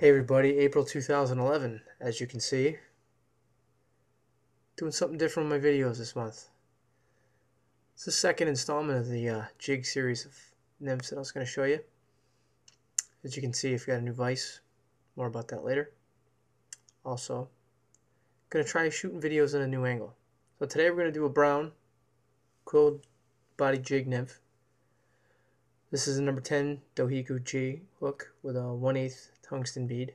Hey everybody, April 2011, as you can see. Doing something different with my videos this month. It's the second installment of the jig series of nymphs that I was going to show you. As you can see, I've got a new vise. More about that later. Also, going to try shooting videos in a new angle. So today we're going to do a brown Quill body jig nymph. This is a number 10 Dohiku G hook with a 1/8 tungsten bead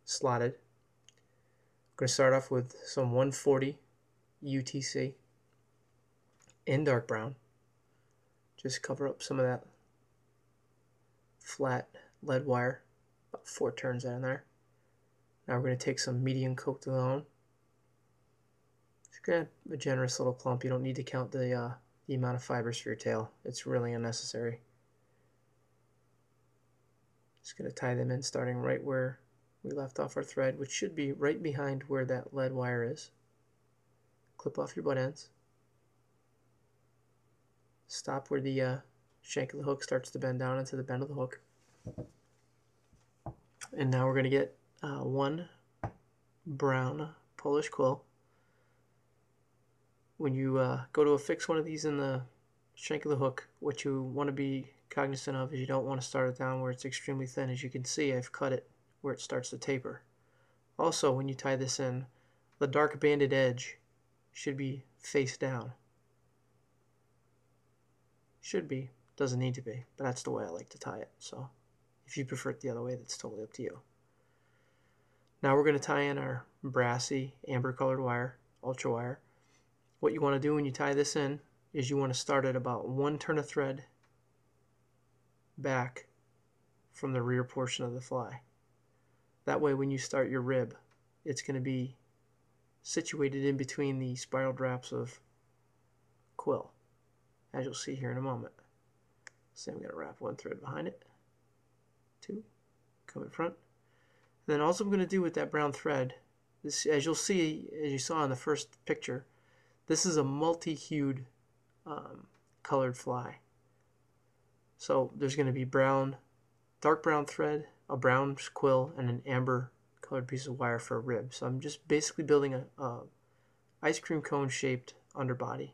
slotted. I'm going to start off with some 140 UTC in dark brown. Just cover up some of that flat lead wire, about 4 turns in there. Now we're going to take some medium coat alone. Just grab a generous little clump. You don't need to count the amount of fibers for your tail. It's really unnecessary. Just going to tie them in starting right where we left off our thread, which should be right behind where that lead wire is. Clip off your butt ends. Stop where the shank of the hook starts to bend down into the bend of the hook. And now we're going to get one brown Polish quill. When you go to affix one of these in the shank of the hook, what you want to be cognizant of is you don't want to start it down where it's extremely thin. As you can see, I've cut it where it starts to taper. Also, when you tie this in, the dark banded edge should be face down. Should be, doesn't need to be, but that's the way I like to tie it. So if you prefer it the other way, that's totally up to you. Now we're going to tie in our brassy amber colored wire, ultra wire. What you want to do when you tie this in is you want to start at about 1 turn of thread back from the rear portion of the fly. That way when you start your rib, it's going to be situated in between the spiraled wraps of quill, as you'll see here in a moment. So I'm going to wrap 1 thread behind it, 2, come in front. And then all I'm going to do with that brown thread, this, as you'll see, as you saw in the first picture, this is a multi-hued colored fly. So there's going to be brown, dark brown thread, a brown quill, and an amber colored piece of wire for a rib. So I'm just basically building a ice cream cone shaped underbody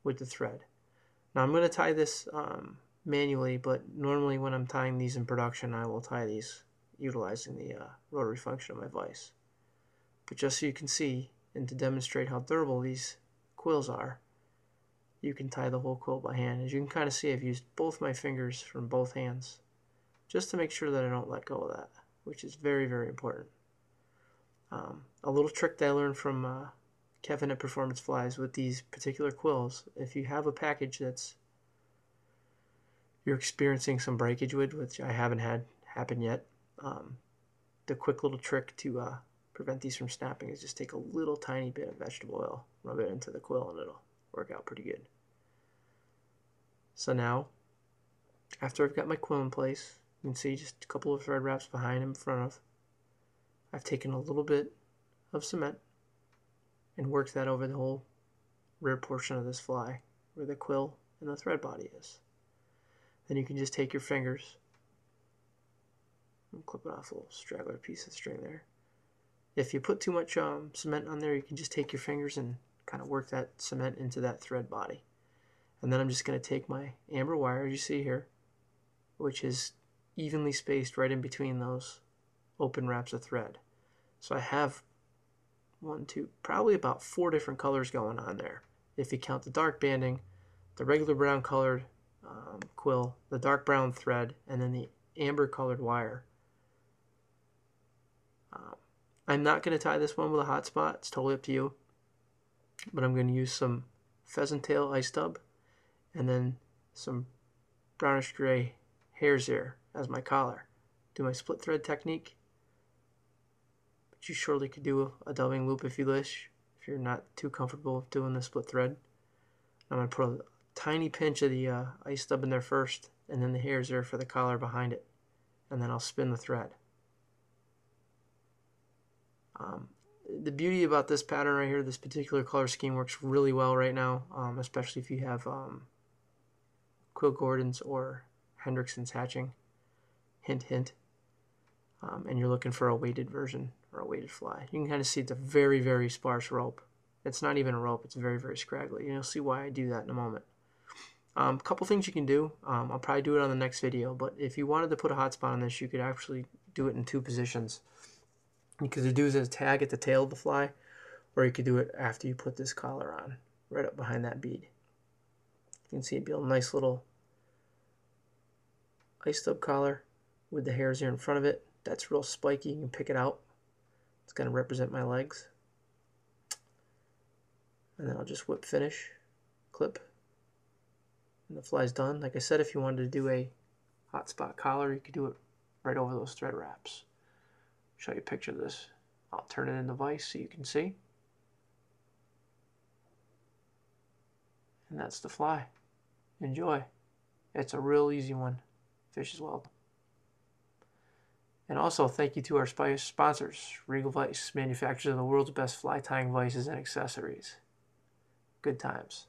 with the thread. Now I'm going to tie this manually, but normally when I'm tying these in production, I will tie these utilizing the rotary function of my vise. But just so you can see, and to demonstrate how durable these quills are, you can tie the whole quill by hand. As you can kind of see, I've used both my fingers from both hands just to make sure that I don't let go of that, which is very, very important. A little trick that I learned from Kevin at Performance Flies with these particular quills: if you have a package that's you're experiencing some breakage with, which I haven't had happen yet, the quick little trick to prevent these from snapping is just take a little tiny bit of vegetable oil, rub it into the quill, and it'll work out pretty good. So now, after I've got my quill in place, you can see just a couple of thread wraps behind and in front of. I've taken a little bit of cement and worked that over the whole rear portion of this fly, where the quill and the thread body is. Then you can just take your fingers and clip it off a little straggler piece of string there. If you put too much cement on there, you can just take your fingers and kind of work that cement into that thread body. And then I'm just going to take my amber wire, as you see here, which is evenly spaced right in between those open wraps of thread. So I have probably about 4 different colors going on there. If you count the dark banding, the regular brown colored quill, the dark brown thread, and then the amber colored wire. I'm not going to tie this one with a hot spot. It's totally up to you. But I'm going to use some pheasant tail ice stub and then some brownish gray hare's ear as my collar. Do my split thread technique. But you surely could do a dubbing loop if you wish, if you're not too comfortable with doing the split thread. I'm going to put a tiny pinch of the ice stub in there first, and then the hare's ear for the collar behind it. And then I'll spin the thread. The beauty about this pattern right here, this particular color scheme, works really well right now, especially if you have Quill Gordon's or Hendrickson's hatching. Hint, hint. and you're looking for a weighted version or a weighted fly. You can kind of see it's a very, very sparse rope. It's not even a rope, it's very, very scraggly. And you'll see why I do that in a moment. A couple things you can do. I'll probably do it on the next video, but if you wanted to put a hotspot on this, you could actually do it in 2 positions. You could do a tag at the tail of the fly, or you could do it after you put this collar on, right up behind that bead. You can see it'd be a nice little ice stub collar with the hairs here in front of it. That's real spiky, you can pick it out. It's going to represent my legs. And then I'll just whip finish, clip, and the fly's done. Like I said, if you wanted to do a hotspot collar, you could do it right over those thread wraps. Show you a picture of this. I'll turn it into vise so you can see. And that's the fly. Enjoy. It's a real easy one. Fish as well. And also thank you to our sponsors, Regal Vise, manufacturers of the world's best fly tying vices and accessories. Good times.